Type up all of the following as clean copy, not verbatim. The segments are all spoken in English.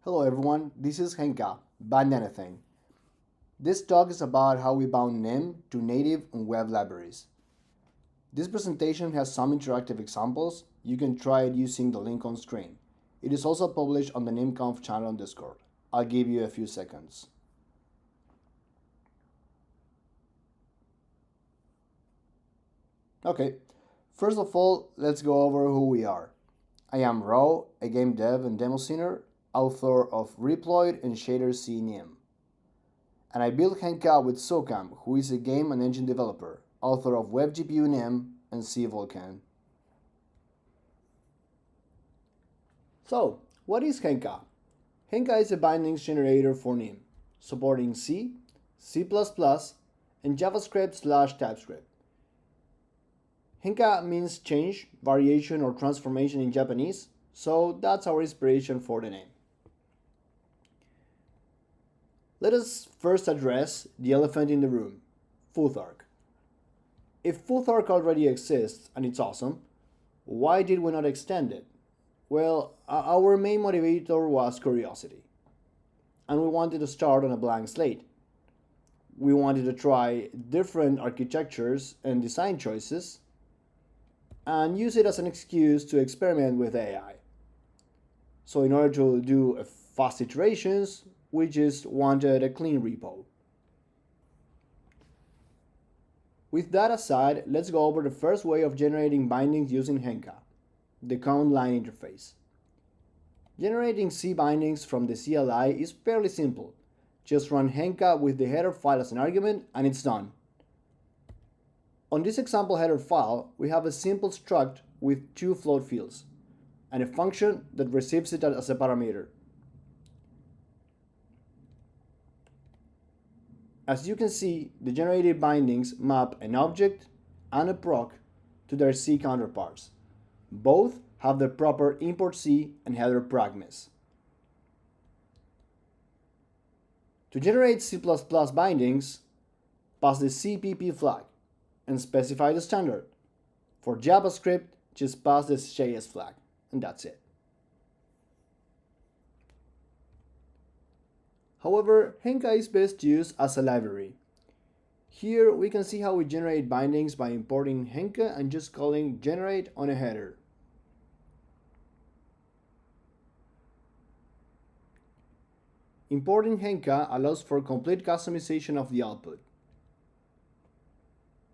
Hello everyone, this is Henka, Bind Anything. This talk is about how we bound Nim to native and web libraries. This presentation has some interactive examples. You can try it using the link on screen. It is also published on the NimConf channel on Discord. I'll give you a few seconds. Okay, first of all, let's go over who we are. I am Ro, a game dev and demo scener, author of Reploid and Shader C Nim. And I built Henka with Socam, who is a game and engine developer, author of WebGPU Nim and C Volcan. So, what is Henka? Henka is a bindings generator for Nim, supporting C, C++, and JavaScript/TypeScript. Henka means change, variation, or transformation in Japanese, so that's our inspiration for the name. Let us first address the elephant in the room, Futhark. If Futhark already exists and it's awesome, why did we not extend it? Well, our main motivator was curiosity, and we wanted to start on a blank slate. We wanted to try different architectures and design choices and use it as an excuse to experiment with AI. So in order to do fast iterations, we just wanted a clean repo. With that aside, let's go over the first way of generating bindings using Henka, the command line interface. Generating C bindings from the CLI is fairly simple. Just run Henka with the header file as an argument and it's done. On this example header file, we have a simple struct with two float fields and a function that receives it as a parameter. As you can see, the generated bindings map an object and a proc to their C counterparts. Both have the proper import C and header pragmas. To generate C++ bindings, pass the CPP flag and specify the standard. For JavaScript, just pass the JS flag, and that's it. However, Henka is best used as a library. Here we can see how we generate bindings by importing Henka and just calling generate on a header. Importing Henka allows for complete customization of the output.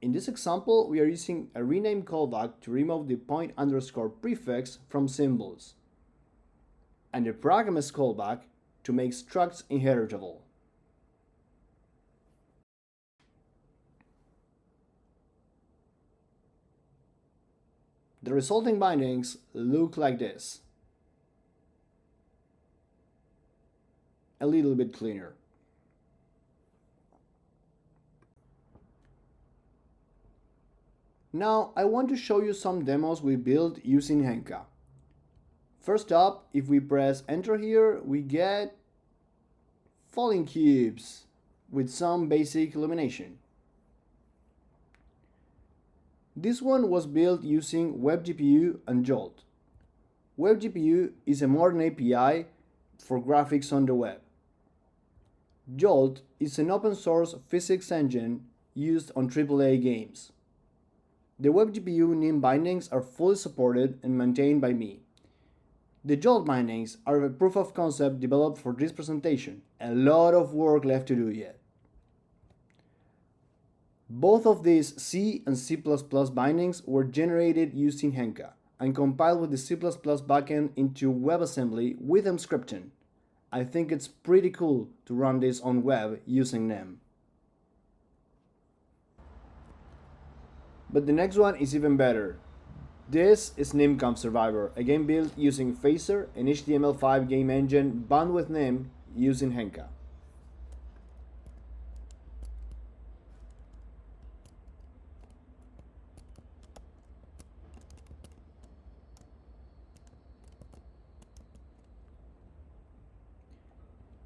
In this example, we are using a rename callback to remove the point underscore prefix from symbols, and a pragmas callback to make structs inheritable. The resulting bindings look like this. A little bit cleaner. Now, I want to show you some demos we built using Henka. First up, if we press enter here, we get falling cubes with some basic illumination. This one was built using WebGPU and Jolt. WebGPU is a modern API for graphics on the web. Jolt is an open source physics engine used on AAA games. The WebGPU Nim bindings are fully supported and maintained by me. The Jolt bindings are a proof of concept developed for this presentation. A lot of work left to do yet. Both of these C and C++ bindings were generated using Henka and compiled with the C++ backend into WebAssembly with mscripting. I think it's pretty cool to run this on web using Nim. But the next one is even better. This is NimConf Survivor, a game built using Phaser, an HTML5 game engine bound with Nim using Henka.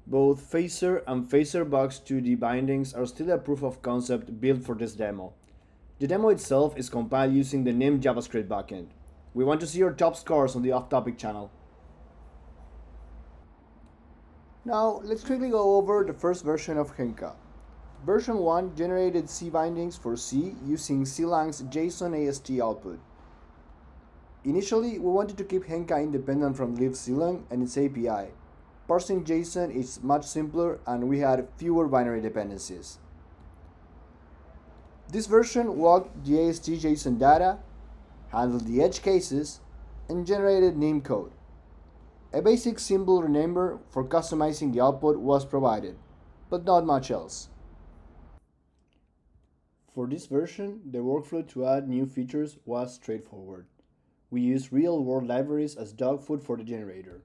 Both Phaser and PhaserBox 2D bindings are still a proof of concept built for this demo. The demo itself is compiled using the Nim JavaScript backend. We want to see your top scores on the off-topic channel. Now, let's quickly go over the first version of Henka. Version 1 generated C bindings for C using Clang's JSON AST output. Initially, we wanted to keep Henka independent from libclang and its API. Parsing JSON is much simpler and we had fewer binary dependencies. This version walked the AST JSON data, handled the edge cases, and generated NIM code. A basic symbol renamber for customizing the output was provided, but not much else. For this version, the workflow to add new features was straightforward. We used real-world libraries as dog food for the generator.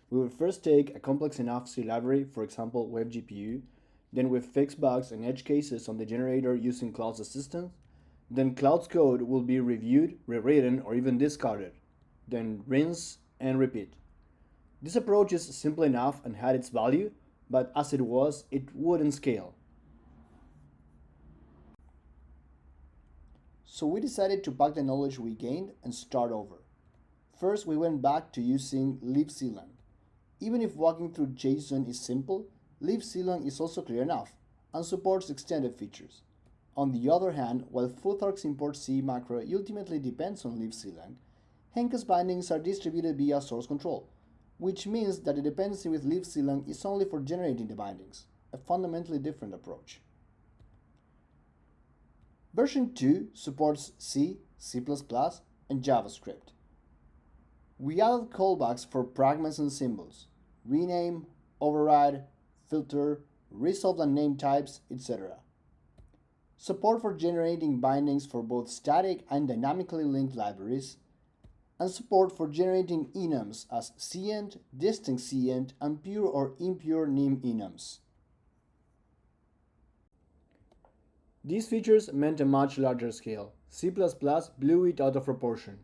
We would first take a complex enough C library, for example WebGPU, then we fix bugs and edge cases on the generator using Cloud's assistant, then Cloud's code will be reviewed, rewritten, or even discarded, then rinse and repeat. This approach is simple enough and had its value, but as it was, it wouldn't scale. So we decided to pack the knowledge we gained and start over. First, we went back to using libclang. Even if walking through JSON is simple, libclang is also clear enough and supports extended features. On the other hand, while Futhark's import C macro ultimately depends on libclang, Henka's bindings are distributed via source control, which means that the dependency with libclang is only for generating the bindings, a fundamentally different approach. Version 2 supports C, C++, and JavaScript. We added callbacks for pragmas and symbols, rename, override, filter, resolve and name types, etc. Support for generating bindings for both static and dynamically linked libraries, and support for generating enums as cent, distinct cent, and pure or impure nim enums. These features meant a much larger scale. C++ blew it out of proportion.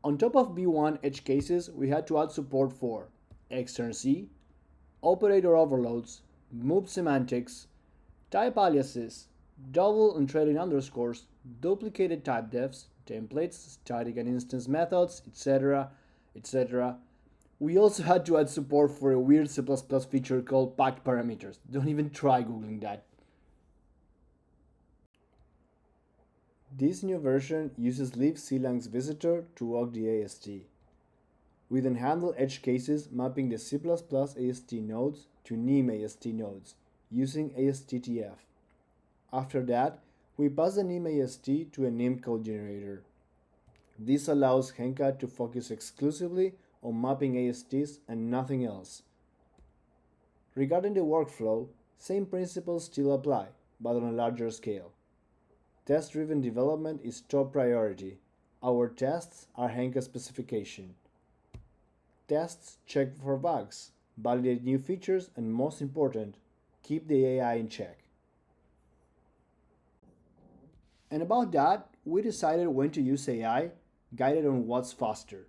On top of B1 edge cases, we had to add support for extern-C, operator overloads, move semantics, type aliases, double and trailing underscores, duplicated type defs, templates, static and instance methods, etc., etc. We also had to add support for a weird C++ feature called packed parameters. Don't even try googling that. This new version uses libclang's visitor to walk the AST. We then handle edge cases mapping the C++ AST nodes to NIM AST nodes using ASTTF. After that, we pass the NIM AST to a NIM code generator. This allows Henka to focus exclusively on mapping ASTs and nothing else. Regarding the workflow, same principles still apply, but on a larger scale. Test-driven development is top priority. Our tests are Henka specification. Tests check for bugs, validate new features, and most important, keep the AI in check. And about that, we decided when to use AI, guided on what's faster.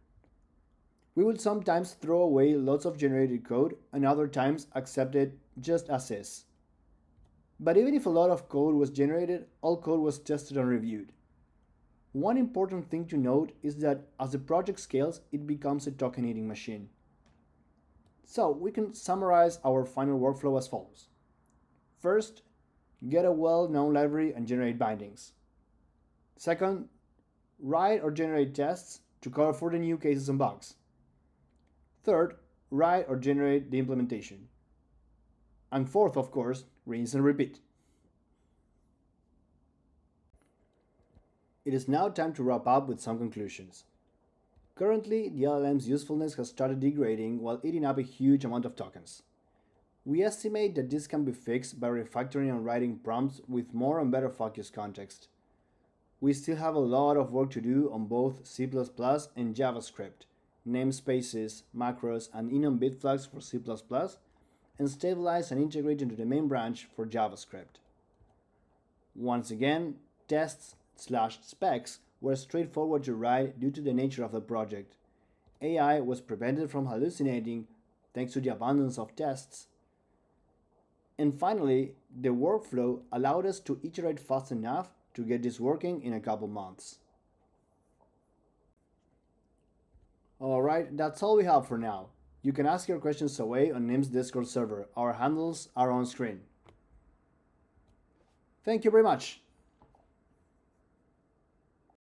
We would sometimes throw away lots of generated code and other times accept it just as is. But even if a lot of code was generated, all code was tested and reviewed. One important thing to note is that as the project scales, it becomes a token-eating machine. So we can summarize our final workflow as follows. First, get a well-known library and generate bindings. Second, write or generate tests to cover for the new cases and bugs. Third, write or generate the implementation. And fourth, of course, rinse and repeat. It is now time to wrap up with some conclusions. Currently, the LLM's usefulness has started degrading while eating up a huge amount of tokens. We estimate that this can be fixed by refactoring and writing prompts with more and better focused context. We still have a lot of work to do on both C++ and JavaScript, namespaces, macros, and enum bit flags for C++, and stabilize and integrate into the main branch for JavaScript. Once again, tests/specs were straightforward to write due to the nature of the project. AI was prevented from hallucinating thanks to the abundance of tests. And finally, the workflow allowed us to iterate fast enough to get this working in a couple months. Alright, that's all we have for now. You can ask your questions away on NIM's Discord server. Our handles are on screen. Thank you very much.